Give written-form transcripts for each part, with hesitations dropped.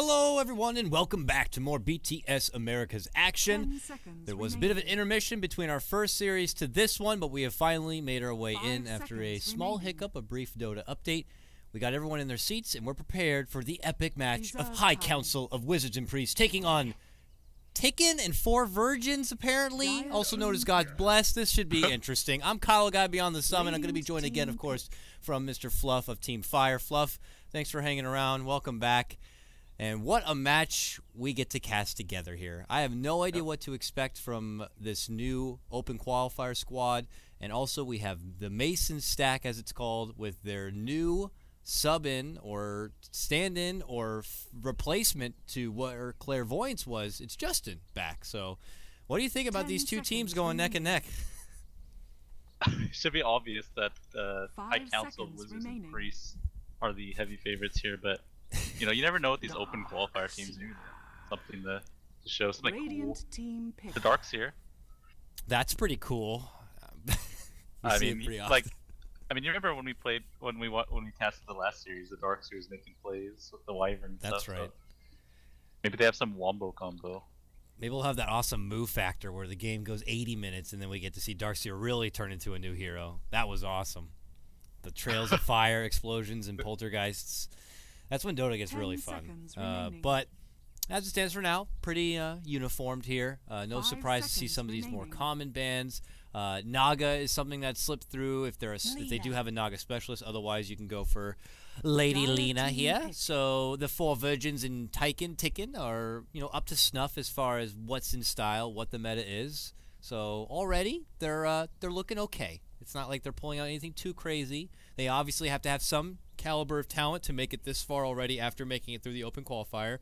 Hello, everyone, and welcome back to more BTS America's action. There was a bit of an intermission between our first series to this one, but we have finally made our way in after a small hiccup, a brief Dota update. We got everyone in their seats, and we're prepared for the epic match of High Council of Wizards and Priests taking on Ticken and 4 Virgins, apparently, also known as God's Blessed. This should be interesting. I'm KotLGuy beyond the summit. I'm going to be joined again, of course, from Mr. Fluff of Team Fire. Fluff, thanks for hanging around. Welcome back. And what a match we get to cast together here. I have no idea what to expect from this new open qualifier squad. And also we have the Mason stack, as it's called, with their new sub-in or stand-in or replacement to what our Clairvoyance was. It's Justin back. So what do you think about these two teams going neck and neck? It should be obvious that High Council, Wizards, and Priests are the heavy favorites here, but you know, you never know what these open qualifier teams do. Something to show, something cool. The Dark's here. That's pretty cool. I mean, you remember when we played, when we casted the last series, the Dark series making plays with the Wyvern and That's stuff. right. So maybe they have some wombo combo. Maybe we'll have that awesome move factor where the game goes 80 minutes and then we get to see Darkseer really turn into a new hero. That was awesome. The trails of fire, explosions, and poltergeists. That's when Dota gets really fun. But as it stands for now, pretty uniformed here. No surprise to see some of these more common bans. Naga is something that slipped through if they do have a Naga specialist. Otherwise, you can go for Lady Lena here. So the 4 Virgins and Ticken are up to snuff as far as what's in style, what the meta is. So already they're looking okay. It's not like they're pulling out anything too crazy. They obviously have to have some caliber of talent to make it this far already after making it through the open qualifier.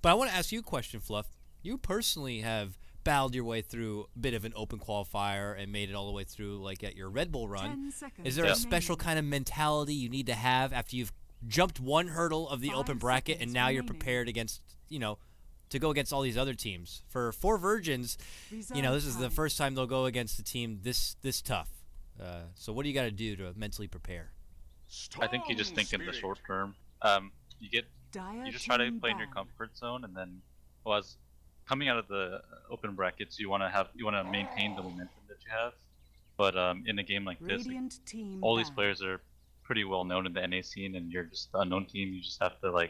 But I want to ask you a question, Fluff. You personally have battled your way through a bit of an open qualifier and made it all the way through, like at your Red Bull run. Is there a special kind of mentality you need to have after you've jumped one hurdle of the open bracket and now you're prepared against, to go against all these other teams? For 4 Virgins, this is the first time they'll go against a team this tough. So what do you got to do to mentally prepare? I think you just think in the short term. You just try to play in your comfort zone, and then, as coming out of the open brackets, you want to maintain the momentum that you have. But in a game like this, all these players are pretty well known in the NA scene, and you're just the unknown team. You just have to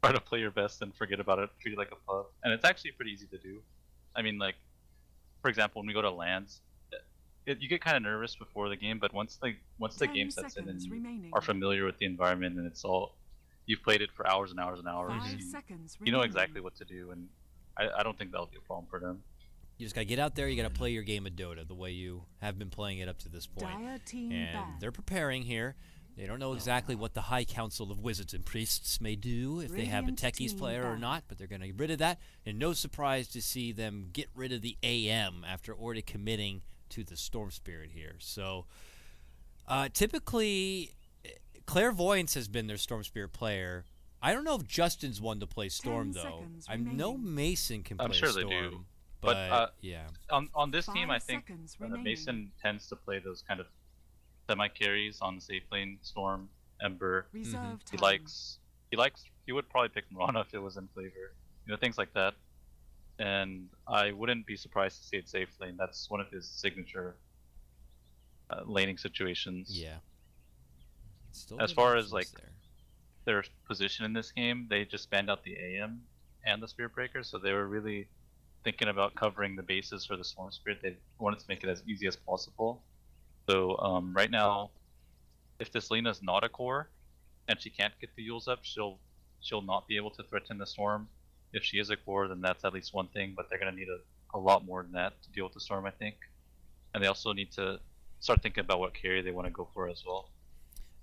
try to play your best and forget about it, treat it like a pub. And it's actually pretty easy to do. I mean, for example, when we go to LANs, you get kind of nervous before the game, but once the game sets in and you are familiar with the environment and you've played it for hours and hours and hours, you know exactly what to do, and I don't think that'll be a problem for them. You just gotta get out there. You gotta play your game of Dota the way you have been playing it up to this point. And they're preparing here. They don't know exactly what the High Council of Wizards and Priests may do, if they have a Techies player or not, but they're going to get rid of that. And no surprise to see them get rid of the AM after already committing to the Storm Spirit here. So typically Clairvoyance has been their Storm Spirit player. I don't know if Justin's one to play Storm though. I know Mason can play Storm. I'm sure they do. But yeah. On this team, I think Mason tends to play those kind of semi-carries on the safe lane, Storm, Ember. He would probably pick Mirana if it was in flavor. Things like that. And I wouldn't be surprised to see it safe lane. That's one of his signature laning situations. Yeah. As far as their position in this game, they just banned out the AM and the Spirit Breaker, so they were really thinking about covering the bases for the Storm Spirit. They wanted to make it as easy as possible. So right now, if this Lena's not a core and she can't get the Yules up, she'll not be able to threaten the Storm. If she is a core, then that's at least one thing, but they're going to need a lot more than that to deal with the Storm, I think. And they also need to start thinking about what carry they want to go for as well.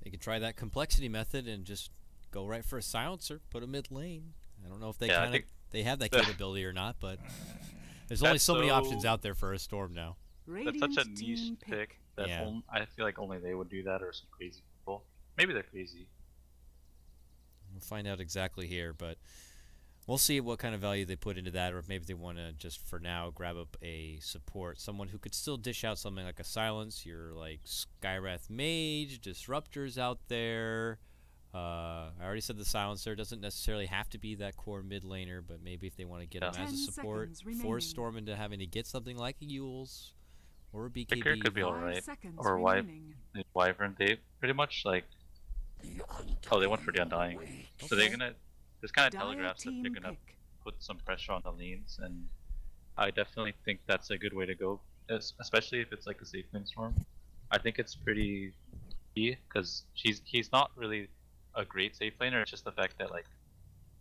They could try that complexity method and just go right for a silencer, put a mid lane. I don't know if they they have that capability or not, but there's only so many options out there for a Storm now. That's such a niche pick that I feel like only they would do that, or some crazy people. Maybe they're crazy. We'll find out exactly here, but we'll see what kind of value they put into that, or if maybe they want to just for now grab up a support, someone who could still dish out something like a silence. Your like Skywrath Mage, Disruptors out there. I already said the silencer doesn't necessarily have to be that core mid laner, but maybe if they want to get him as a support, force Storm into having to get something like a Yules or a BKB. Vicar could be alright, or Wyvern. They pretty much like. Oh, they went for the Undying. Okay. So they're gonna. This kind of telegraphs that they're gonna put some pressure on the lanes, and I definitely think that's a good way to go, especially if it's like a safe lane Storm. I think it's pretty key because he's not really a great safe laner. It's just the fact that like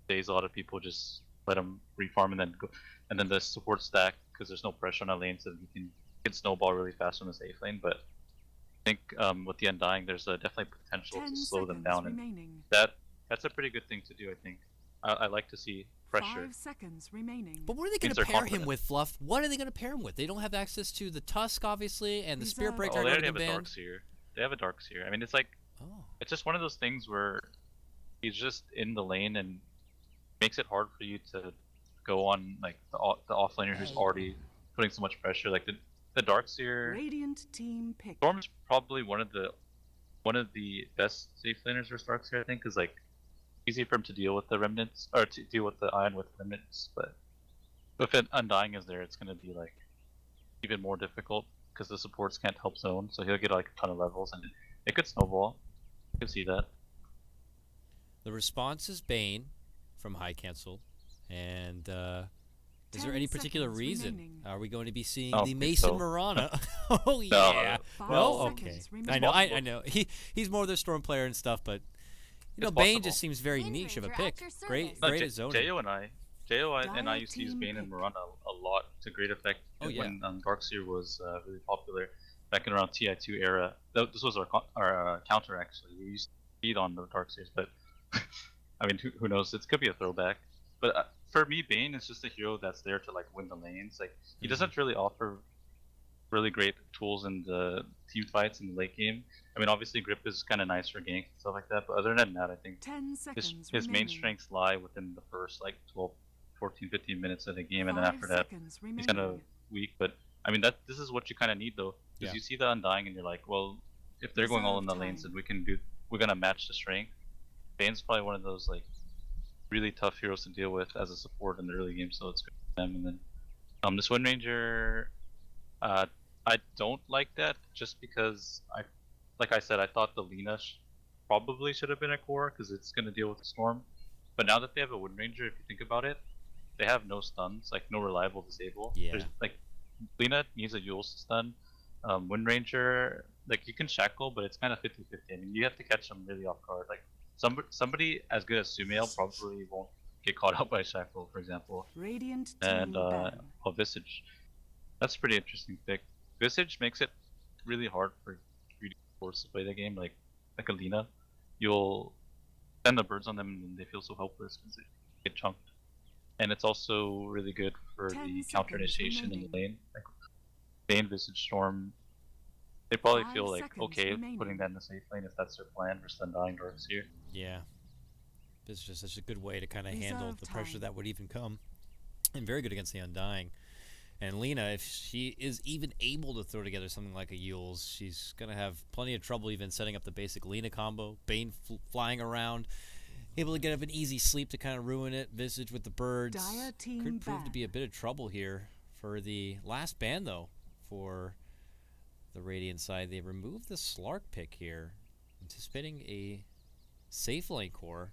days a lot of people just let him refarm and then go, and then the support stack because there's no pressure on a lane, so he can snowball really fast on the safe lane. But I think with the Undying, there's definitely potential to slow them down, and that's a pretty good thing to do. I think I like to see pressure. 5 seconds remaining. But what are they going to pair him with, Fluff? What are they going to pair him with? They don't have access to the Tusk, obviously, and the Spirit Breaker. Oh, they already have a Darkseer. They have a Darkseer. I mean, it's like, it's just one of those things where he's just in the lane and makes it hard for you to go on like the offlaner who's already putting so much pressure. Like the Darkseer. Radiant team pick. Storm's probably one of the best safe laners for Darkseer, I think, because like easy for him to deal with the remnants or to deal with the Iron with remnants. But if an Undying is there, it's gonna be like even more difficult because the supports can't help zone, so he'll get like a ton of levels and it could snowball. You can see that. The response is Bane from High Cancel, and is there any particular reason? Remaining. Are we going to be seeing the Mason Mirana? Oh yeah. No, okay. I know. He's more the Storm player and stuff, but you know, Bane just seems very niche of a pick. Great at zoning. Jo and I used to use Bane and Mirana a lot to great effect when Darkseer was really popular back in around TI2 era. This was our counter actually. We used to feed on the Darkseers, but I mean, who knows? It could be a throwback. But for me, Bane is just a hero that's there to like win the lanes. Like he doesn't really offer really great tools in the team fights in the late game. I mean, obviously grip is kind of nice for gank and stuff like that, but other than that, I think his main strengths lie within the first like 12, 14, 15 minutes of the game, and then after that, he's kind of weak. But I mean, this is what you kind of need though, because you see the Undying and you're like, well, if they're going all in the lanes, then we're gonna match the strength. Bane's probably one of those like really tough heroes to deal with as a support in the early game, so it's good for them. And then this Wind Ranger, I don't like that just because like I said, I thought the Lina probably should have been a core because it's going to deal with the Storm. But now that they have a Wind Ranger, if you think about it, they have no stuns, like no reliable disable. Yeah. Like Lina needs a Yules to stun. Wind Ranger, like you can shackle, but it's kind of 50-50. I mean, you have to catch them really off guard. Like somebody as good as Sumail probably won't get caught out by shackle, for example. Radiant and Visage. That's a pretty interesting pick. Visage makes it really hard for you to play the game. Like Alina, you'll send the birds on them and they feel so helpless because they get chunked. And it's also really good for the counter initiation in the lane. Like Bane, Visage, Storm, they probably feel like okay putting that in the safe lane if that's their plan versus Undying Darkseer. Yeah, it's just such a good way to kind of handle the pressure that would even come, and very good against the Undying. And Lina, if she is even able to throw together something like a Yules, she's gonna have plenty of trouble even setting up the basic Lina combo. Bane flying around, able to get an easy sleep to kind of ruin it. Visage with the birds could prove to be a bit of trouble here for the last ban though. For the Radiant side, they removed the Slark pick here, anticipating a safe lane core.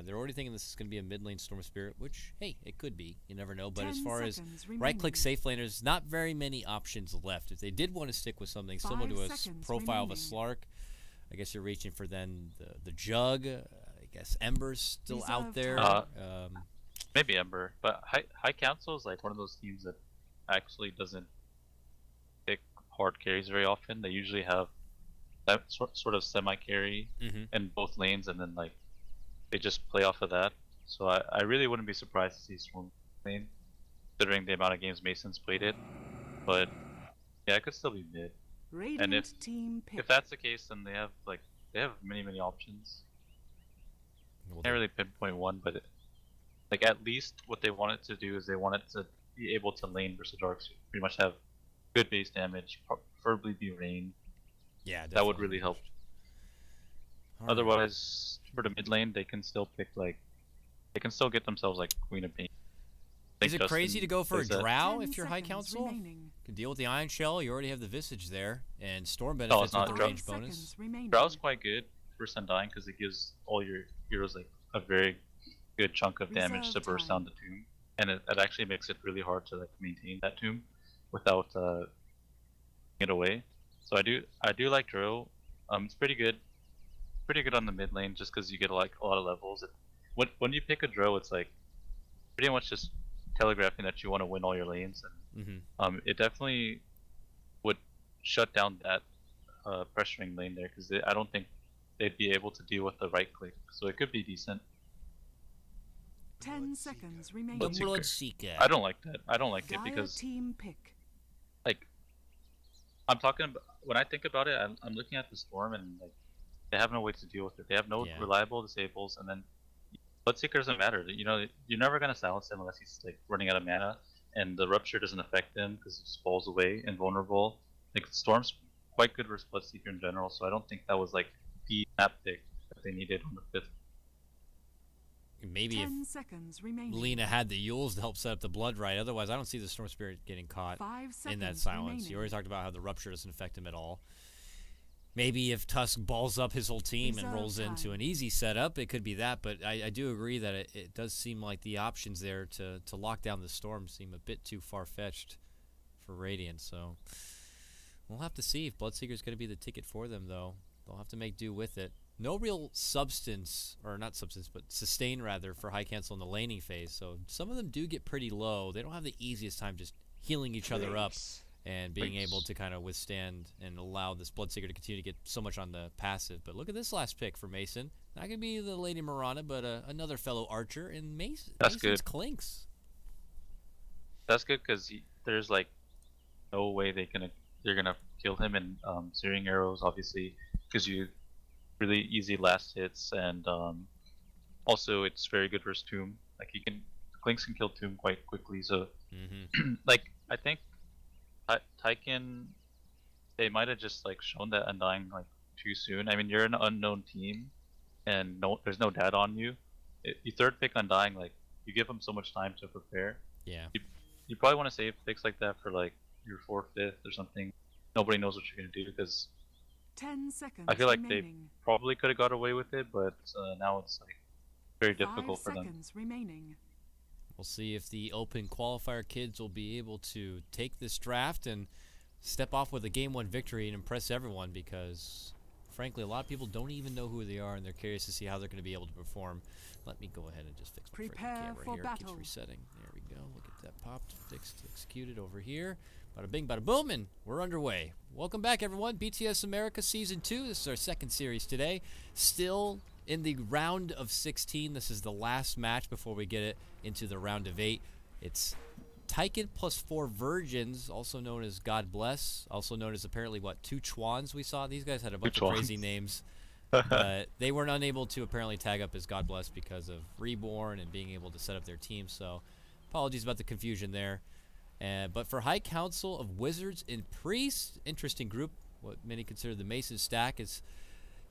They're already thinking this is going to be a mid lane Storm Spirit, which, hey, it could be. You never know. But as far as right-click safe laners, not very many options left. If they did want to stick with something similar to a profile of a Slark, I guess you're reaching for then the Jug. I guess Ember's still out there. Maybe Ember, but High Council is like one of those teams that actually doesn't pick hard carries very often. They usually have that sort of semi-carry in both lanes, and then like they just play off of that. So I really wouldn't be surprised to see Storm lane, considering the amount of games Mason's played it. But yeah, it could still be mid. And if that's the case, then they have many options. Can't really pinpoint one, but like at least what they want it to do is they want it to be able to lane versus Dark, so pretty much have good base damage, preferably be rain. Yeah, definitely. That would really help. Otherwise, for the mid lane, they can still pick like, they can still get themselves like Queen of Pain. Is it crazy to go for a drow if 10 you're High seconds Council? remaining. Can deal with the Iron Shell. You already have the Visage there, and Storm No, benefits it's not. with the range bonus. Drow's quite good for Undying because it gives all your heroes like a very good chunk of damage to burst down the tomb, and it actually makes it really hard to like maintain that tomb without it away. So I do like Drow. It's pretty good on the mid lane just because you get like a lot of levels. When you pick a Drow, it's like pretty much just telegraphing that you want to win all your lanes, and it definitely would shut down that pressuring lane there because I don't think they'd be able to deal with the right click, so it could be decent. 10 seconds remaining. Bloodseeker. I don't like that. I don't like it because team pick. like I'm talking about when I think about it, I'm looking at the Storm and like they have no way to deal with it. They have no reliable disables, and then Bloodseeker doesn't matter. You know, you're never gonna silence him unless he's like running out of mana, and the Rupture doesn't affect him because he just falls away invulnerable. Like Storm's quite good versus Bloodseeker in general, so I don't think that was like the map pick that they needed on the 5th. Maybe if Lena had the Yules to help set up the Blood right, otherwise I don't see the Storm Spirit getting caught in that silence. You already talked about how the Rupture doesn't affect him at all. Maybe if Tusk balls up his whole team and rolls into an easy setup, it could be that, but I do agree that it does seem like the options there to lock down the Storm seem a bit too far-fetched for Radiant, so we'll have to see if Bloodseeker's going to be the ticket for them, though. They'll have to make do with it. No real substance, or not substance, but sustain, rather, for High Cancel in the laning phase, so some of them do get pretty low. They don't have the easiest time just healing each other up and being able to kind of withstand and allow this Bloodseeker to continue to get so much on the passive. But look at this last pick for Mason. Not going to be the Lady Mirana, but another fellow archer in Mason. That's Mason's good. Clinks. That's good because there's like no way they're gonna kill him in searing arrows, obviously, because you really easy last hits, and also it's very good versus Tomb. Like Clinks can kill Tomb quite quickly. So like I think Tyken, they might have just like shown that Undying like too soon. I mean, you're an unknown team, and there's no data on you. You third pick Undying, like you give them so much time to prepare. Yeah. You probably want to save picks like that for like your 4th, 5th or something. Nobody knows what you're gonna do because 10 seconds I feel like remaining. they probably could have got away with it, but now it's like very difficult 5 for them. seconds remaining. We'll see if the open qualifier kids will be able to take this draft and step off with a Game 1 victory and impress everyone, because frankly a lot of people don't even know who they are and they're curious to see how they're going to be able to perform. Let me go ahead and just fix my freaking camera here. It keeps resetting. There we go. Look at that. Popped, fixed, executed over here. Bada bing, bada boom, and we're underway. Welcome back, everyone. BTS America Season 2. This is our 2nd series today. Still in the round of 16. This is the last match before we get it into the round of 8. It's Tyken plus 4 Virgins, also known as God Bless, also known as apparently, what, 2 Chwans we saw? These guys had a bunch of crazy names. But they were unable to apparently tag up as God Bless because of Reborn and being able to set up their team, so apologies about the confusion there. But for High Council of Wizards and Priests, interesting group. What many consider the Mason stack is,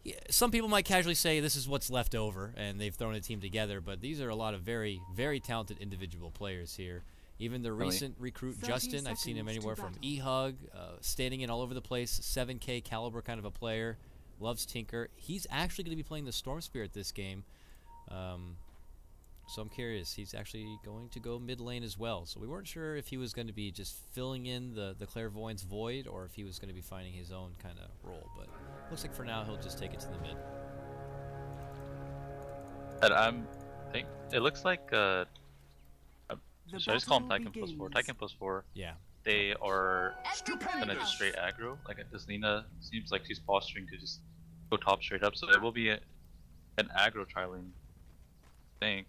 yeah, some people might casually say this is what's left over, and they've thrown a team together, but these are a lot of very, very talented individual players here. Even the recent recruit, Justin, I've seen him anywhere from E-Hug, standing in all over the place, 7K caliber kind of a player, loves Tinker. He's actually going to be playing the Storm Spirit this game. So I'm curious. He's actually going to go mid lane as well. So we weren't sure if he was going to be just filling in the Clairvoyance void or if he was going to be finding his own kind of role. But looks like for now he'll just take it to the mid. And think it looks like should I just call him Tyken plus 4? Tyken plus 4. Yeah. They are gonna just straight aggro. Like this Lena seems like she's posturing to just go top straight up. So it will be an aggro trialing. I think.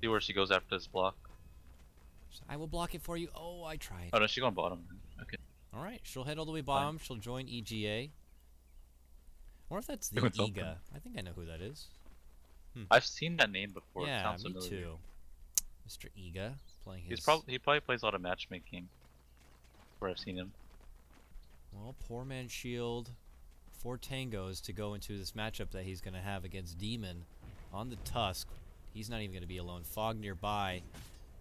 See where she goes after this block. I will block it for you. Oh, I tried. Oh no, she's going bottom. Okay. All right, she'll head all the way bottom. She'll join EGA. Or if that's the Iga. I think I know who that is. I've seen that name before. Yeah, it sounds me familiar. too. Mr. Iga playing his. He probably plays a lot of matchmaking. Where I've seen him. Well, Poor Man Shield, 4 tangos to go into this matchup that he's going to have against Demon on the Tusk. He's not even going to be alone. Fog nearby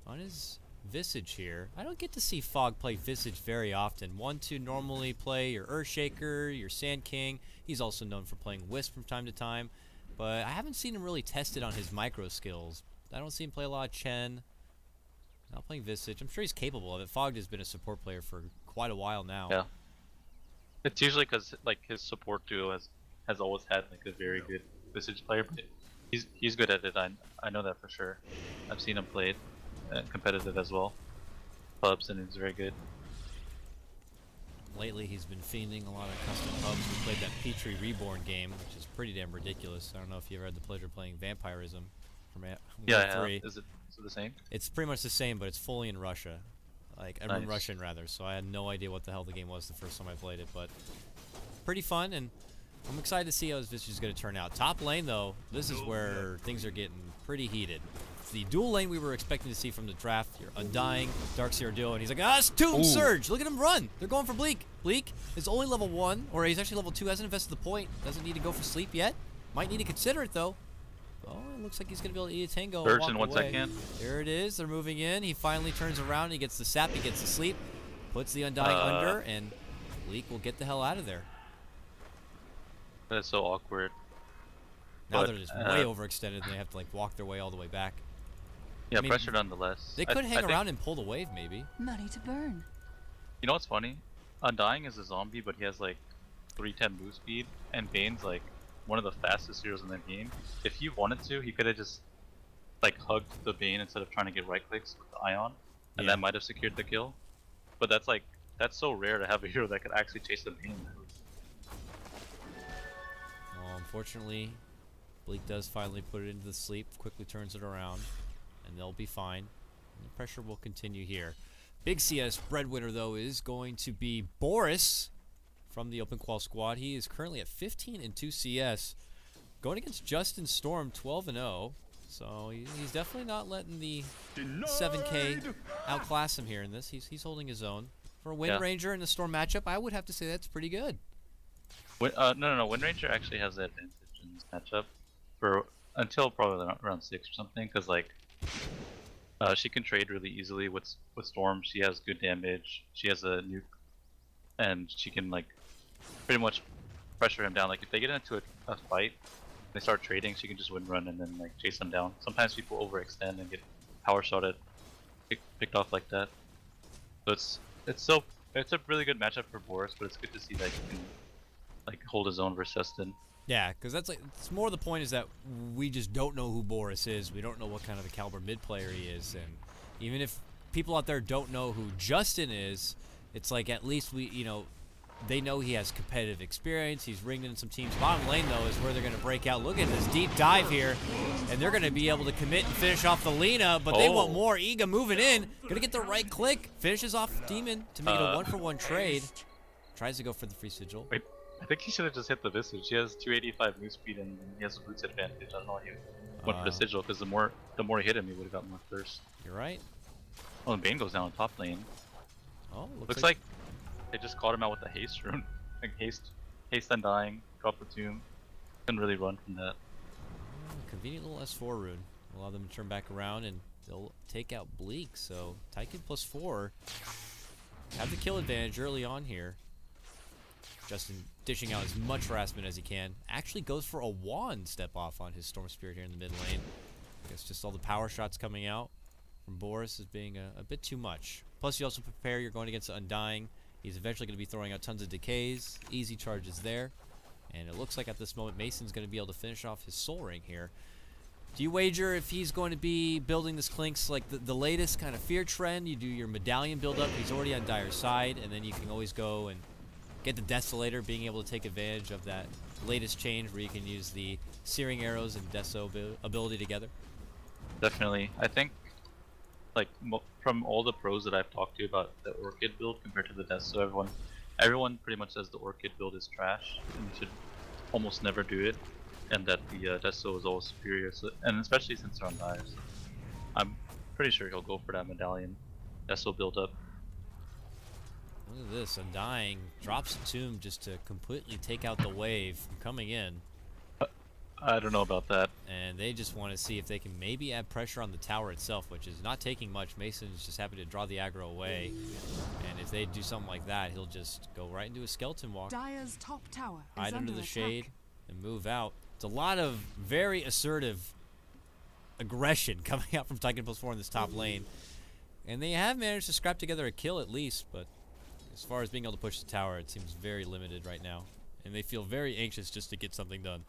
on his Visage here. I don't get to see Fog play Visage very often. 1-2 normally play your Earthshaker, your Sand King. He's also known for playing Wisp from time to time, but I haven't seen him really tested on his micro skills. I don't see him play a lot of Chen. Not playing Visage. I'm sure he's capable of it. Fog has been a support player for quite a while now. Yeah. It's usually because like his support duo has always had like a very good Visage player, but he's good at it. I know that for sure. I've seen him play it competitive as well. Pubs, and it's very good. Lately he's been fiending a lot of custom pubs. We played that Petrie Reborn game, which is pretty damn ridiculous. I don't know if you ever had the pleasure of playing Vampirism from yeah, 3. Is it the same? It's pretty much the same, but it's fully in Russia. Like, I'm in Russian rather, so I had no idea what the hell the game was the first time I played it, but pretty fun, and I'm excited to see how this Visage is going to turn out. Top lane, though, this is where things are getting pretty heated. It's the dual lane we were expecting to see from the draft. Your Undying, Darkseer duo, and he's like, it's Tomb Surge! Look at him run! They're going for Bleak. Bleak is only level 1, or he's actually level 2, hasn't invested the point, doesn't need to go for sleep yet. Might need to consider it, though. Oh, it looks like he's going to be able to eat a tango and walk in 1 away. second. There it is. They're moving in. He finally turns around. He gets the sap. He gets the sleep. Puts the Undying under, and Bleak will get the hell out of there. That's so awkward. Now they're just way overextended, and they have to like walk their way all the way back. Yeah, I mean, pressure nonetheless. They could hang around and pull the wave, maybe. Money to burn. You know what's funny? Undying is a zombie, but he has like 310 move speed, and Bane's like one of the fastest heroes in the game. If he wanted to, he could have just like hugged the Bane instead of trying to get right clicks with the Ion, and that might have secured the kill. But that's so rare to have a hero that could actually chase the Bane. Well, unfortunately, Bleak does finally put it into the sleep, quickly turns it around, and they'll be fine. And the pressure will continue here. Big CS breadwinner, though, is going to be Boris from the Open Qual squad. He is currently at 15-2 CS, going against Justin Storm, 12-0. So he's definitely not letting the 7K outclass him here in this. He's holding his own. For a Wind Ranger in the Storm matchup, I would have to say that's pretty good. No. Wind Ranger actually has the advantage in this matchup for until probably around 6 or something, because like she can trade really easily with Storm. She has good damage. She has a nuke, and she can like pretty much pressure him down. Like if they get into a fight, they start trading, she can just win run and then like chase them down. Sometimes people overextend and get power shotted, picked off like that. So it's a really good matchup for Boris, but it's good to see that he can like hold his own versus Justin. Yeah, because that's like, it's more the point is that we just don't know who Boris is. We don't know what kind of a caliber mid player he is, and even if people out there don't know who Justin is, it's like at least they know he has competitive experience. He's ringed in some teams. Bottom lane, though, is where they're going to break out. Look at this deep dive here, and they're going to be able to commit and finish off the Lina, but they want more. Iga moving in, going to get the right click, finishes off Demon to make it a 1-for-1 trade. Tries to go for the free sigil. Wait, I think he should have just hit the Visage. He has 285 move speed and he has a boots advantage. I don't know why he went for the sigil, because the more he hit him, he would have got more thirst. You're right. Oh, and Bane goes down on top lane. Oh, looks like they just caught him out with the haste rune. Like haste Undying, drop the tomb. Couldn't really run from that. Convenient little S4 rune. Allow them to turn back around and they'll take out Bleak. So Tycoon +4 have the kill advantage early on here. Justin dishing out as much harassment as he can. Actually goes for a wand step off on his Storm Spirit here in the mid lane. I guess just all the power shots coming out from Boris is being a bit too much. Plus you also prepare, you're going against the Undying. He's eventually going to be throwing out tons of decays. Easy charges there. And it looks like at this moment Mason's going to be able to finish off his Soul Ring here. Do you wager if he's going to be building this Clinks like the latest kind of fear trend? You do your medallion build up. He's already on Dire's side. And then you can always go and get the Desolator, being able to take advantage of that latest change where you can use the Searing Arrows and Deso ability together. Definitely. I think like from all the pros that I've talked to about the Orchid build compared to the Deso, everyone pretty much says the Orchid build is trash and you should almost never do it, and that the Deso is always superior. So, and especially since they're on Dire, so I'm pretty sure he'll go for that medallion Deso build up. Look at this. Undying drops a tomb just to completely take out the wave from coming in. I don't know about that. And they just want to see if they can maybe add pressure on the tower itself, which is not taking much. Mason's just happy to draw the aggro away. And if they do something like that, he'll just go right into a skeleton walk. Dire's top tower Hide is under the attack. shade and move out. It's a lot of very assertive aggression coming out from Tycoon +4 in this top lane. And they have managed to scrap together a kill at least, but as far as being able to push the tower, it seems very limited right now. And they feel very anxious just to get something done.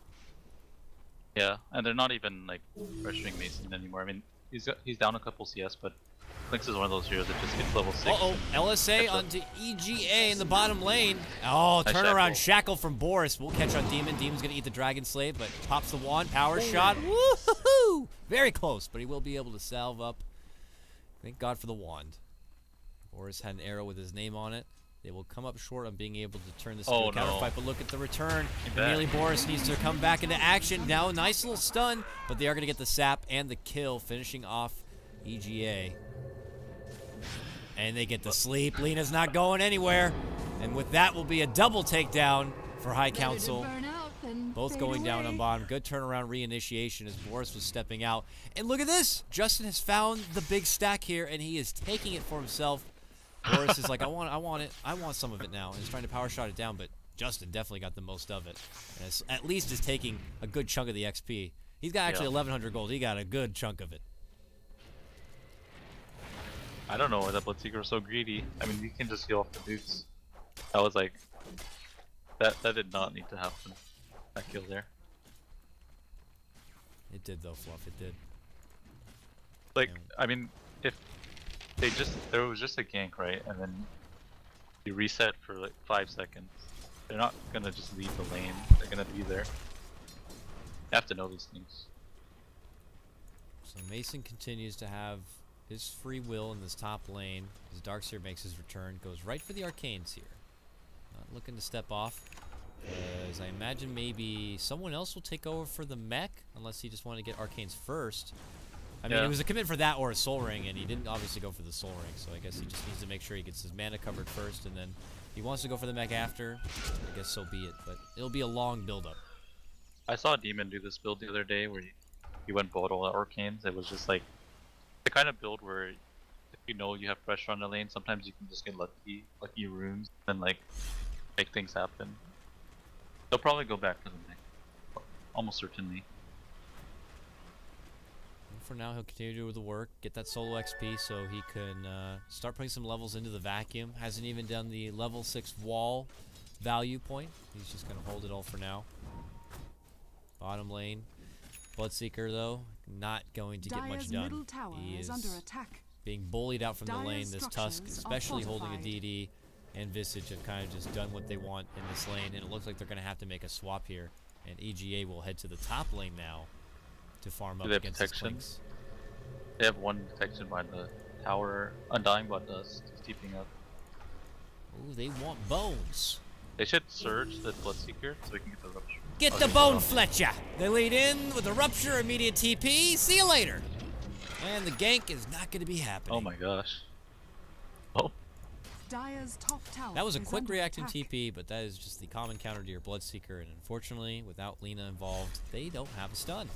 Yeah, and they're not even like pressuring Mason anymore. I mean, he's down a couple CS, but Lynx is one of those heroes that just gets level 6. Uh-oh, LSA onto EGA in the bottom lane. Oh, Nice turnaround shackle from Boris. We'll catch on Demon. Demon's gonna eat the Dragon Slave, but pops the wand, power shot. Woohoo! Very close, but he will be able to salve up. Thank God for the wand. Boris had an arrow with his name on it. They will come up short on being able to turn this into a counterfight, but look at the return. Immediately Boris needs to come back into action. Now a nice little stun, but they are going to get the sap and the kill, finishing off EGA. And they get the sleep. Lena's not going anywhere. And with that will be a double takedown for High Council. Both going down on bottom. Good turnaround reinitiation as Boris was stepping out. And look at this. Justin has found the big stack here, and he is taking it for himself. Boris is like, I want it. I want some of it now. And he's trying to power shot it down, but Justin definitely got the most of it. And at least is taking a good chunk of the XP. He's got actually 1,100 gold. He got a good chunk of it. I don't know why that Bloodseeker was so greedy. I mean, you can just heal off the boots. I was like, that did not need to happen. That kill there. It did though, Fluff. It did. Like, I mean, if there was just a gank, right, and then you reset for like 5 seconds, they're not gonna just leave the lane. They're gonna be there. You have to know these things. So Mason continues to have his free will in this top lane. As Darkseer makes his return, goes right for the arcanes here. Not looking to step off. As I imagine maybe someone else will take over for the mech, unless he just wanted to get arcanes first. I mean, it was a commit for that or a soul ring, and he didn't obviously go for the soul ring, so I guess he just needs to make sure he gets his mana covered first, and then if he wants to go for the mech after, I guess so be it, but it'll be a long build-up. I saw a Demon do this build the other day where he went bought all the arcanes. It was just like the kind of build where if you know you have pressure on the lane, sometimes you can just get lucky runes, and like make things happen. They'll probably go back to the mech, almost certainly. For now, he'll continue to do the work, get that solo XP so he can start putting some levels into the vacuum. Hasn't even done the level 6 wall value point. He's just going to hold it all for now. Bottom lane. Bloodseeker, though, not going to get much done. He is under attack. Being bullied out from the lane. This Tusk, especially holding a DD, and Visage have kind of just done what they want in this lane, and it looks like they're going to have to make a swap here. And EGA will head to the top lane now to farm up against the Clinks. They have one detection by the tower. Undying bot does. He's keeping up. Ooh, they want bones. They should surge the Bloodseeker so we can get the rupture. Get the bone Fletcher! They lead in with the rupture, immediate TP. See you later! And the gank is not going to be happening. Oh my gosh. Oh. Dire's top tower That was a quick reacting attack. TP, but that is just the common counter to your Bloodseeker, and unfortunately, without Lena involved, they don't have a stun.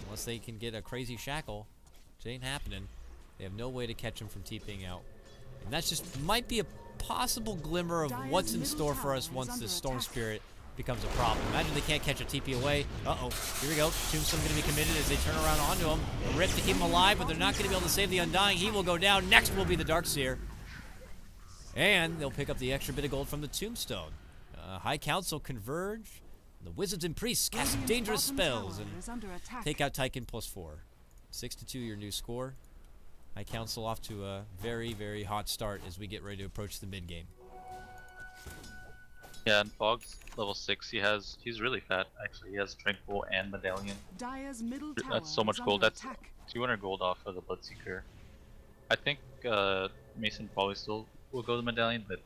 Unless they can get a crazy shackle, which ain't happening. They have no way to catch him from TPing out. And that just might be a possible glimmer of what's in store for us once the Storm Spirit becomes a problem. Imagine they can't catch a TP away. Uh-oh, here we go. Tombstone going to be committed as they turn around onto him. A rip to keep him alive, but they're not going to be able to save the Undying. He will go down. Next will be the Darkseer. And they'll pick up the extra bit of gold from the Tombstone. High Council converge. The Wizards and Priests cast some dangerous spells and take out Tycoon +4. 6-2 your new score. High Council off to a very, very hot start as we get ready to approach the mid-game. Yeah, and Fog's level 6. He's really fat actually. He has Tranquil and Medallion. Dire's middle tower That's so much is gold. under That's attack. 200 gold off of the Bloodseeker. I think Mason probably still will go the Medallion, but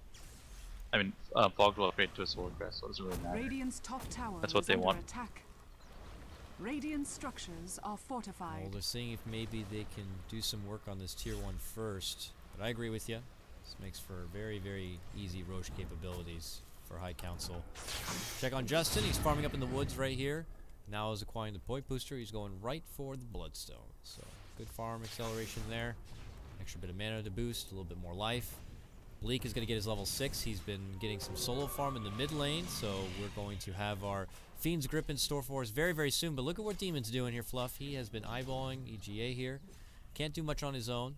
I mean, Fog will upgrade to a Sword Crest, so it doesn't really matter. Radiant's top tower That's what is they under want. attack. Radiant structures are fortified. Well, they're seeing if maybe they can do some work on this tier 1 first. But I agree with you. This makes for very, very easy Roche capabilities for High Council. Check on Justin. He's farming up in the woods right here. Now is acquiring the point booster. He's going right for the Bloodstone. So good farm acceleration there. Extra bit of mana to boost, a little bit more life. Bleak is going to get his level 6. He's been getting some solo farm in the mid lane, so we're going to have our Fiend's Grip in store for us very, very soon. But look at what Demon's doing here, Fluff. He has been eyeballing EGA here. Can't do much on his own.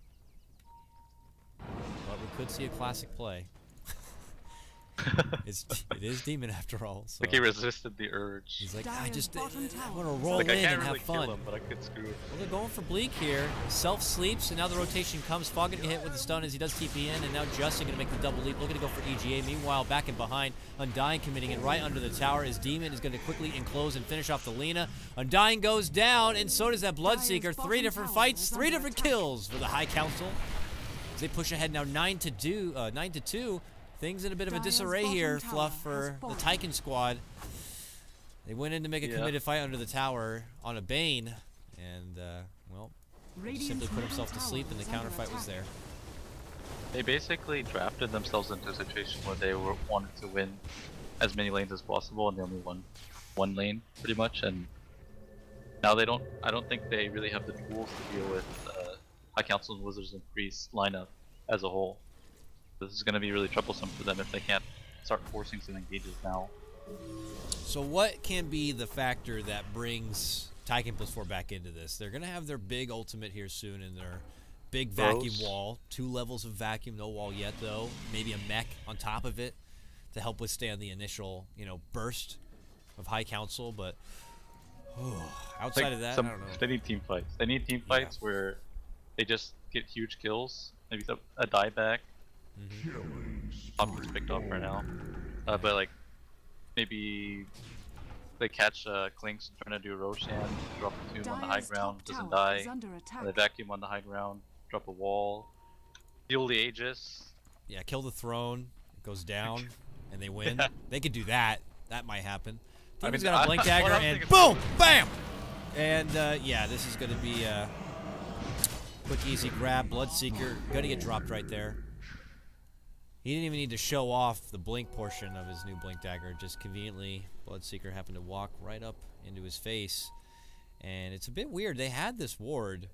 But we could see a classic play. It is Demon after all. So. Like he resisted the urge. He's like, I want to roll like, in I and really have fun. Kill him, but I could screw him. Well, they're going for Bleak here. Self sleeps, and now the rotation comes. Fog getting hit with the stun as he does TP in, and now Justin going to make the double leap, looking to go for EGA. Meanwhile, back and behind, Undying committing it right under the tower as Demon is going to quickly enclose and finish off the Lina. Undying goes down, and so does that Bloodseeker. 3 different fights, 3 different kills for the High Council. As they push ahead now 9-2. Things in a bit of a disarray here, Fluff, for the Tycoon squad. They went in to make a committed fight under the tower on a Bane, and, well, simply put himself to sleep, and the counterfight was there. They basically drafted themselves into a situation where they wanted to win as many lanes as possible, and they only won one lane, pretty much, and now they don't, I don't think they really have the tools to deal with High Council and Wizards and Priests lineup as a whole. This is going to be really troublesome for them if they can't start forcing some engages now. So what can be the factor that brings Tycoon +4 back into this? They're going to have their big ultimate here soon in their big vacuum wall. 2 levels of vacuum, no wall yet though. Maybe a mech on top of it to help withstand the initial, burst of High Council. But outside of that, I don't know. They need team fights. They need team fights where they just get huge kills. Maybe a dieback. Popper's picked off right now, but like maybe they catch Clinks trying to do Roshan, drop a tomb on the high ground, doesn't die. They vacuum on the high ground, drop a wall, steal the Aegis. Yeah, kill the throne. It goes down, and they win. They could do that. That might happen. Demon's got a Blink Dagger, and boom, bam, and yeah, this is going to be a quick, easy grab. Bloodseeker gonna get dropped right there. He didn't even need to show off the blink portion of his new Blink Dagger. Just conveniently, Bloodseeker happened to walk right up into his face. And it's a bit weird. They had this ward.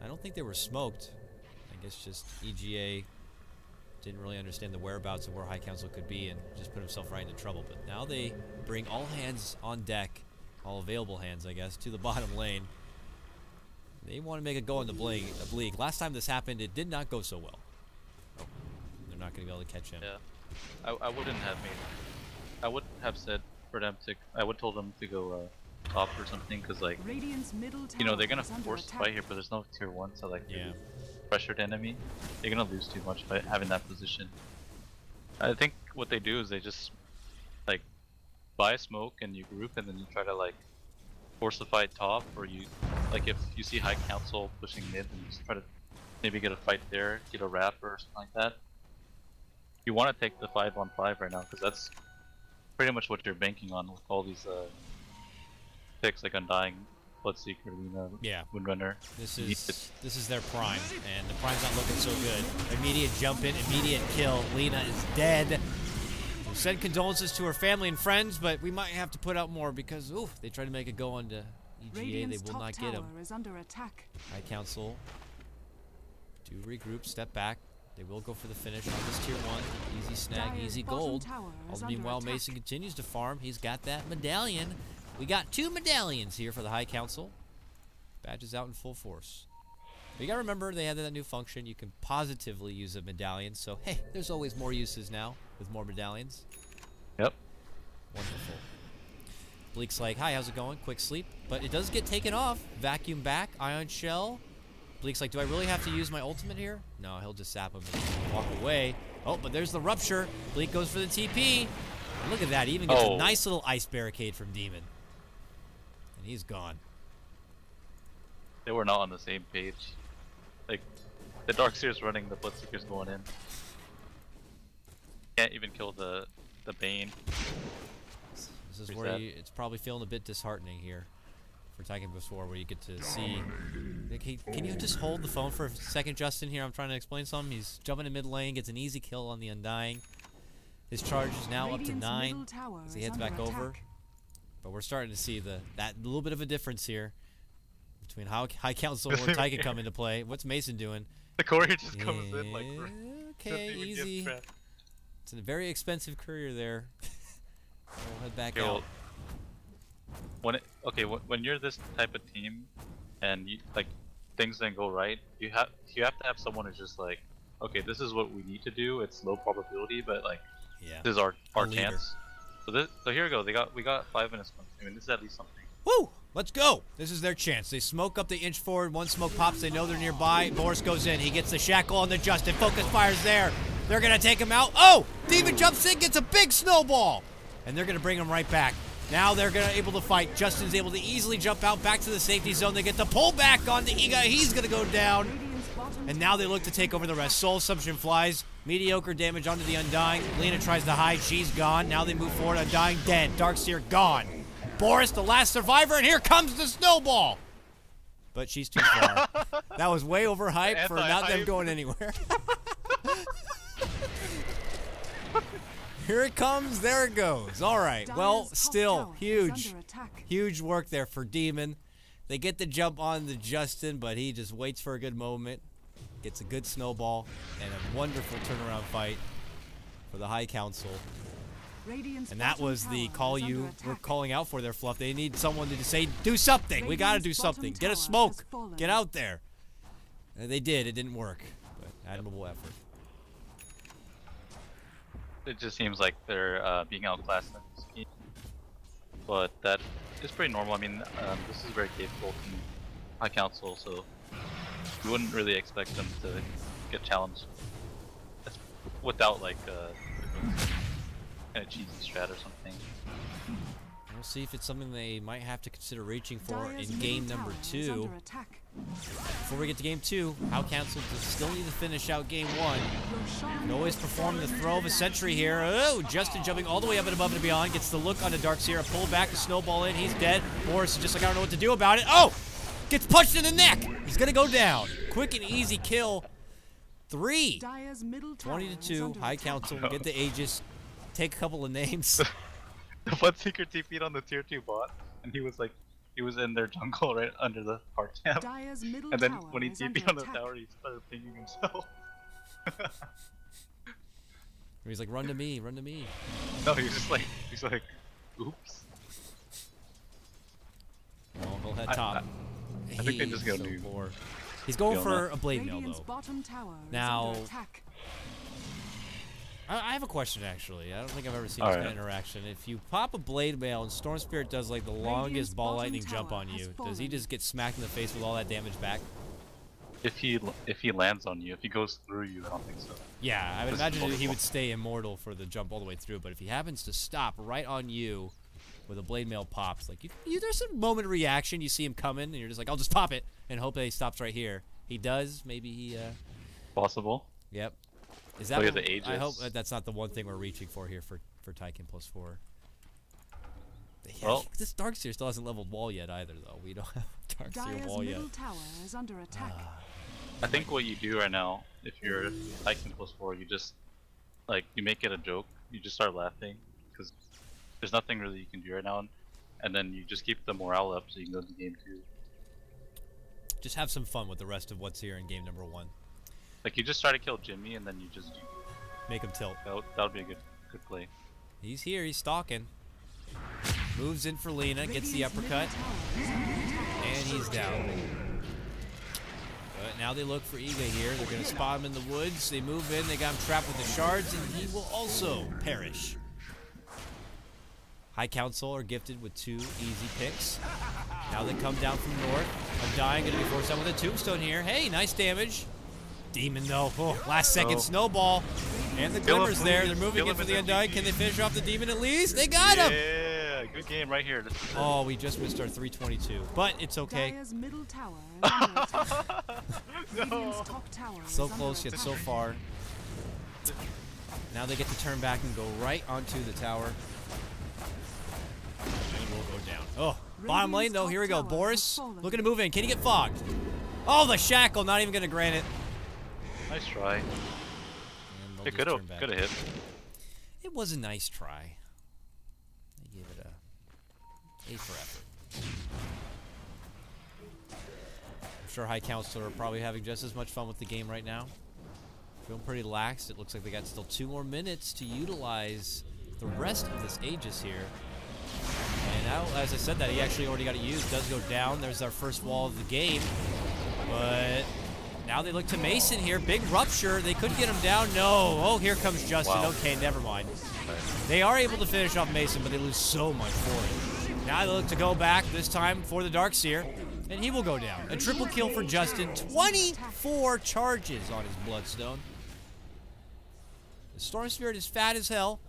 I don't think they were smoked. I guess just EGA didn't really understand the whereabouts of where High Council could be and just put himself right into trouble. But now they bring all hands on deck, all available hands, I guess, to the bottom lane. They want to make a go on the Bleak. Last time this happened, it did not go so well. Not going to be able to catch him. Yeah, I wouldn't have I would have said for them to. I would told them to go top or something, because like they're gonna force the fight here, but there's no tier 1, so like pressured enemy, they're gonna lose too much by having that position. I think what they do is they just like buy a smoke and you group, and then you try to like force the fight top, or you like if you see High Council pushing mid, then you just try to maybe get a fight there, get a wrap or something like that. You want to take the 5-on-5 right now, because that's pretty much what you're banking on with all these picks like Undying, Bloodseeker, Lina, Windrunner. This is their prime, and the prime's not looking so good. Immediate jump in, immediate kill. Lina is dead. We send condolences to her family and friends, but we might have to put out more because they tried to make it go on to EGA. They will not get him. High Council do regroup, step back. They will go for the finish on this tier 1. Easy snag, easy gold. All the meanwhile, Mason continues to farm. He's got that medallion. We got 2 medallions here for the High Council. Badges out in full force. But you gotta remember, they added that new function. You can positively use a medallion. So, hey, there's always more uses now with more medallions. Yep. Wonderful. Bleak's like, hi, how's it going? Quick sleep. But it does get taken off. Vacuum back, Ion Shell. Bleak's like, do I really have to use my ultimate here? No, he'll just sap him and walk away. Oh, but there's the Rupture. Bleak goes for the TP. And look at that. He even gets a nice little ice barricade from Demon. And he's gone. They were not on the same page. Like, the Darkseer's running, the Bloodseeker's going in. Can't even kill the Bane. This is where it's probably feeling a bit disheartening here for Taiken before, where you get to see. Can you just hold the phone for a second, Justin? Here, I'm trying to explain something. He's jumping in mid lane, gets an easy kill on the Undying. His charge is now up to 9 as he heads back over. But we're starting to see that little bit of a difference here between how High Council and where Taiken come into play. What's Mason doing? The courier just comes in like. Okay, easy. It's a very expensive courier there. We'll head back out. When you're this type of team, and things didn't go right, you have to have someone who's just like, okay, this is what we need to do. It's low probability, but like, this is our chance. So here we go. We got 5 minutes. I mean, this is at least something. Woo! Let's go. This is their chance. They smoke up, they inch forward. One smoke pops. They know they're nearby. Boris goes in. He gets the shackle on the Justin. Focus fires there. They're gonna take him out. Oh! Demon jumps in, gets a big snowball, and they're gonna bring him right back. Now they're able to fight. Justin's able to easily jump out back to the safety zone. They get the pull back on the KotLGuy. He's going to go down. And now they look to take over the rest. Soul Assumption flies. Mediocre damage onto the Undying. Lena tries to hide. She's gone. Now they move forward. Undying dead. Darkseer gone. Boris, the last survivor. And here comes the snowball. But she's too far. That was way overhyped for not them going anywhere. Here it comes, there it goes. All right, well, still huge work there for Demon. They get the jump on the Justin, but he just waits for a good moment, gets a good snowball, and a wonderful turnaround fight for the High Council. And that was the call you were calling out for there, Fluff. They need someone to say, do something. We got to do something. Get a smoke. Get out there. And they did. It didn't work, but admirable effort. It just seems like they're being outclassed in this game, but that is pretty normal. I mean, this is very capable from High Council, so you wouldn't really expect them to get challenged without like kind of cheesy strat or something. We'll see if it's something they might have to consider reaching for in game number 2. Before we get to game 2, High Council still need to finish out game 1. You can always perform the throw of a sentry here. Oh, Justin jumping all the way up and above and beyond. Gets the look on the Darkseer. Pull back, a snowball in. He's dead. Boris is just like, I don't know what to do about it. Oh! Gets punched in the neck. He's going to go down. Quick and easy kill. 3. 20-2. High Council. Get the Aegis. Take a couple of names. The one secret TP'd on the tier 2 bot, and he was in their jungle right under the heart camp. And then when he TP'd on the tower, he started pinging himself. He's like, run to me, run to me. No, he's like, oops. Well, he'll head top. I think they just go new. He's going for a blade mail though. Now, I have a question actually. I don't think I've ever seen this kind of interaction. If you pop a blade mail and Storm Spirit does like the longest ball lightning jump on you, does he just get smacked in the face with all that damage back? If he lands on you, if he goes through you, I don't think so. Yeah, I would imagine he would stay immortal for the jump all the way through. But if he happens to stop right on you, with a blade mail pops, like there's a moment of reaction. You see him coming, and you're just like, I'll just pop it and hope that he stops right here. He does. Maybe he. Possible. Yep. Is that? Look at the Aegis. I hope that's not the one thing we're reaching for here for Taiken +4. Yeah, well, this Darkseer still hasn't leveled wall yet either, though. We don't have Darkseer wall yet. Tower is under attack. I think what you do right now, if you're Taiken +4, you just you make it a joke. You just start laughing because there's nothing really you can do right now, and then you just keep the morale up so you can go to game 2. Just have some fun with the rest of what's here in game number 1. Like you just try to kill Jimmy and then you just make him tilt. That would be a good play. He's here. He's stalking. Moves in for Lena. Gets the uppercut. And he's down. But now they look for KotLGuy here. They're going to spot him in the woods. They move in. They got him trapped with the shards, and he will also perish. High Council are gifted with 2 easy picks. Now they come down from north. Undying going to be forced out with a tombstone here. Hey, nice damage. Demon though, last second snowball, and the Glimmer's there. They're moving in for the Undying. Can they finish off the Demon at least? They got him! Yeah, good game right here. Oh, we just missed our 322, but it's okay. Middle tower is under attack. No. Top tower So close yet so far. Now they get to turn back and go right onto the tower. will go down. Oh, bottom lane though. Here we go. Boris looking to move in. Can he get fogged? Oh, the shackle. Not even going to grant it. Nice try. It could have hit. It was a nice try. I gave it a for effort. I'm sure High Counselor are probably having just as much fun with the game right now. Feeling pretty laxed. It looks like they got still 2 more minutes to utilize the rest of this Aegis here. And now, as I said that, he actually already got it used. Does go down. There's our first wall of the game. But now they look to Mason here. Big rupture. They could get him down. No. Oh, here comes Justin. Wow. Okay, never mind. They are able to finish off Mason, but they lose so much for it. Now they look to go back, this time for the Darkseer. And he will go down. A triple kill for Justin. 24 charges on his Bloodstone. The Storm Spirit is fat as hell.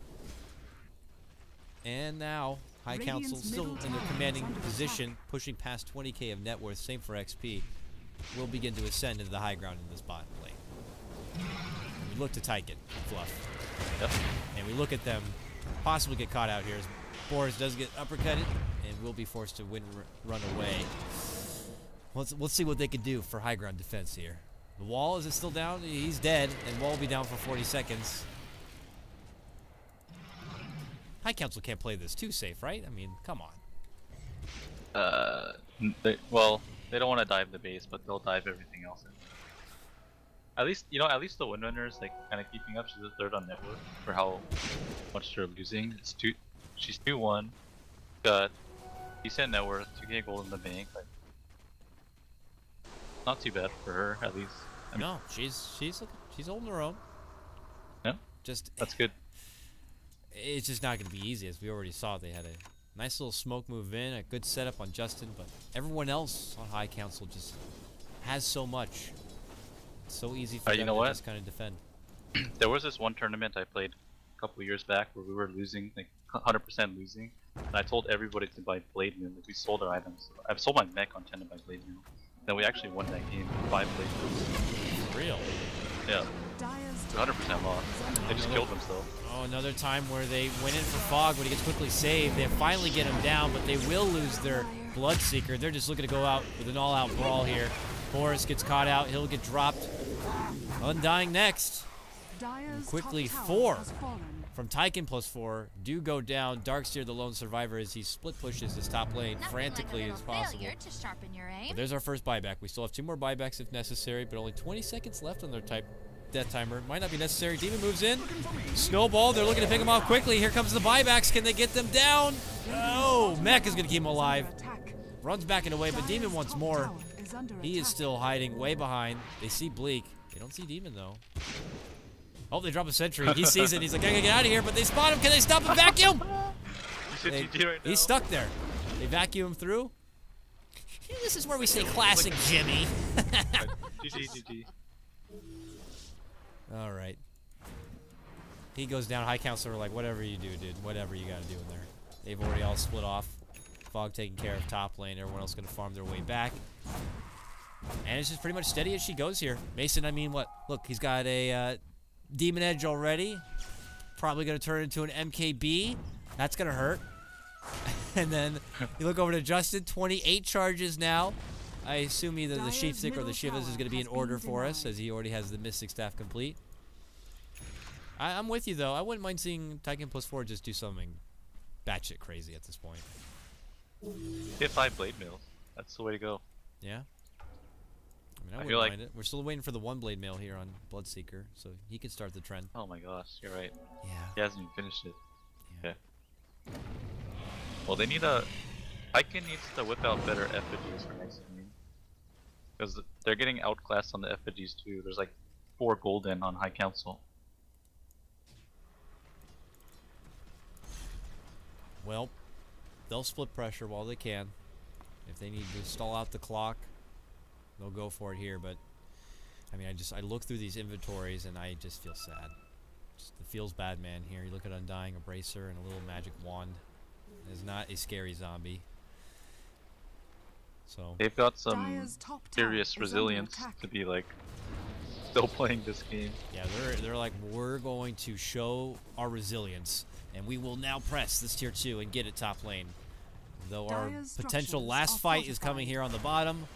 And now, High Council still in their commanding position, pushing past 20k of net worth, same for XP, will begin to ascend into the high ground in this bottom lane. We look to Tyken, Fluff. Yep. And we look at them possibly get caught out here as Boris does get uppercutted and will be forced to run away. Let's see what they can do for high ground defense here. The wall, is it still down? He's dead, and wall will be down for 40 seconds. High Council can't play this too safe, right? I mean, come on. Well, they don't want to dive the base, but they'll dive everything else in. At least, you know, at least the Windrunner's like kind of keeping up. She's the 3rd on network for how much they're losing. She's 2-1, got decent net worth, 2k gold in the bank. Like, not too bad for her, at least. I mean, no, she's holding her own. Yeah, that's good. It's just not going to be easy, as we already saw. They had a nice little smoke move in, a good setup on Justin, but everyone else on High Council just has so much. It's so easy for them to just kind of defend. There was this one tournament I played a couple years back where we were losing, like 100% losing, and I told everybody to buy Blade Mail. Like, we sold our items. I've sold my mech on 10 to buy Blade Mail. Then we actually won that game with 5 Blade Mails. Real? Yeah. 100% lost. They just killed themselves. Oh, another time where they went in for Fog, but he gets quickly saved. They finally get him down, but they will lose their Bloodseeker. They're just looking to go out with an all-out brawl here. Boris gets caught out. He'll get dropped. Undying next. And quickly 4 from Tyken +4 do go down. Darkseer, the lone survivor, as he split pushes his top lane frantically as possible. But there's our first buyback. We still have 2 more buybacks if necessary, but only 20 seconds left on their death timer. Might not be necessary. Demon moves in. Snowball. They're looking to pick him off quickly. Here comes the buybacks. Can they get them down? Oh, Mech is going to keep him alive. Runs back and away, but Demon wants more. He is still hiding way behind. They see Bleak. They don't see Demon, though. Oh, they drop a sentry. He sees it. He's like, I gotta get out of here, but they spot him. Can they stop him? Vacuum! He's stuck there. They vacuum him through. This is where we say classic Jimmy. GG. All right. He goes down. High Counselor like, whatever you do, dude. Whatever you gotta do in there. They've already all split off. Fog taking care of top lane. Everyone else gonna farm their way back. And it's just pretty much steady as she goes here. Mason, I mean, what? Look, he's got a Demon Edge already. Probably gonna turn into an MKB. That's gonna hurt. And then you look over to Justin. 28 charges now. I assume either the Sheepstick or the Shivas is going to be in order for us, as he already has the Mystic Staff complete. I'm with you, though. I wouldn't mind seeing Tyken +4 just do something batshit crazy at this point. Hit 5 Blade Mails. That's the way to go. Yeah? I mean, I wouldn't mind it. We're still waiting for the 1 Blade Mail here on Bloodseeker, so he can start the trend. Oh my gosh, you're right. Yeah. He hasn't even finished it. Yeah. Okay. Well, they need a... Tyken needs to whip out better effigies for next game. Because they're getting outclassed on the effigies too. There's like 4 golden on High Council. Well, they'll split pressure while they can. If they need to stall out the clock, they'll go for it here. But I mean, I look through these inventories and I just feel sad. It feels bad, man. Here you look at Undying, a bracer, and a little magic wand. It's not a scary zombie. So they've got some serious resilience to be like still playing this game. Yeah, they're like, we're going to show our resilience, and we will now press this tier 2 and get it top lane. Though our Dire's potential structures last are fight is coming fortified. here on the bottom.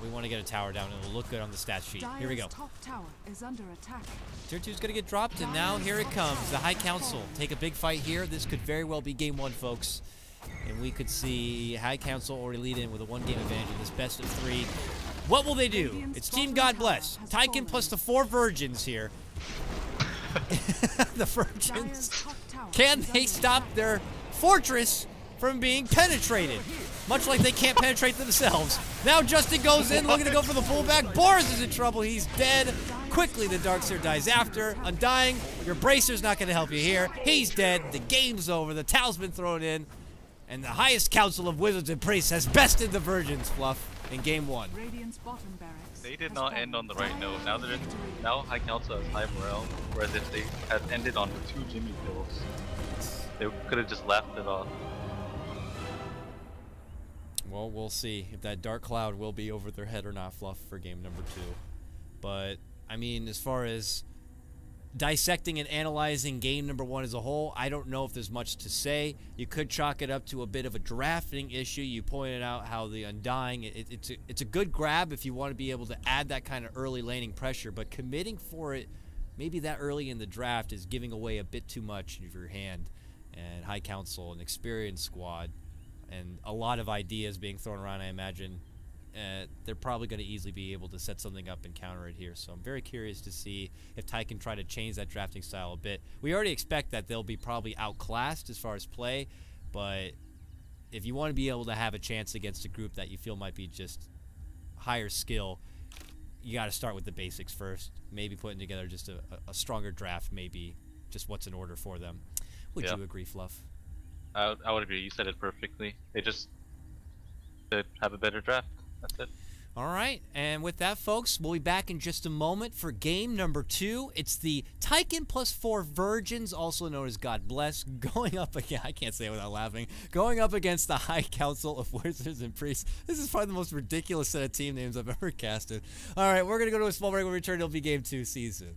We want to get a tower down, and it'll look good on the stat sheet. Here we go. Dire's top tower is under attack. Tier 2 is going to get dropped, and now here it comes. The High Council take a big fight here. This could very well be game 1, folks. And we could see High Council already lead in with a 1-game advantage in this best of 3. What will they do? It's Team God Bless. Tyken plus the 4 virgins here. The virgins. Can they stop their fortress from being penetrated? Much like they can't penetrate themselves. Now Justin goes in, looking to go for the pullback. Boris is in trouble. He's dead. Quickly, the Darkseer dies after. Undying, your bracer's not going to help you here. He's dead. The game's over. The towel's been thrown in. And the highest council of wizards and priests has bested the virgins, Fluff, in game 1. Radiant's bottom barracks They did has not fallen. end on the right note. Now High Council has high morale, whereas if they had ended on 2 Jimmy kills, they could have just laughed it off. Well, we'll see if that dark cloud will be over their head or not, Fluff, for game number 2. But, I mean, as far as dissecting and analyzing game number 1 as a whole, I don't know if there's much to say. You could chalk it up to a bit of a drafting issue. You pointed out how the Undying, it's a good grab if you want to be able to add that kind of early laning pressure, but committing for it maybe that early in the draft is giving away a bit too much of your hand. And High Council, an experienced squad, and a lot of ideas being thrown around, I imagine. They're probably going to easily be able to set something up and counter it here. So I'm very curious to see if Ty can try to change that drafting style a bit. We already expect that they'll be probably outclassed as far as play, but if you want to be able to have a chance against a group that you feel might be just higher skill, you got to start with the basics first. Maybe putting together just a stronger draft, maybe just what's in order for them. Would you agree, Fluff? I would agree. You said it perfectly. They just should have a better draft. That's it. All right, and with that, folks, we'll be back in just a moment for game number 2. It's the Tyken plus 4 virgins, also known as God Bless, going up again. I can't say it without laughing. Going up against the High Council of Wizards and Priests. This is probably the most ridiculous set of team names I've ever casted. All right, we're going to go to a small break. When we return, it'll be game 2 season.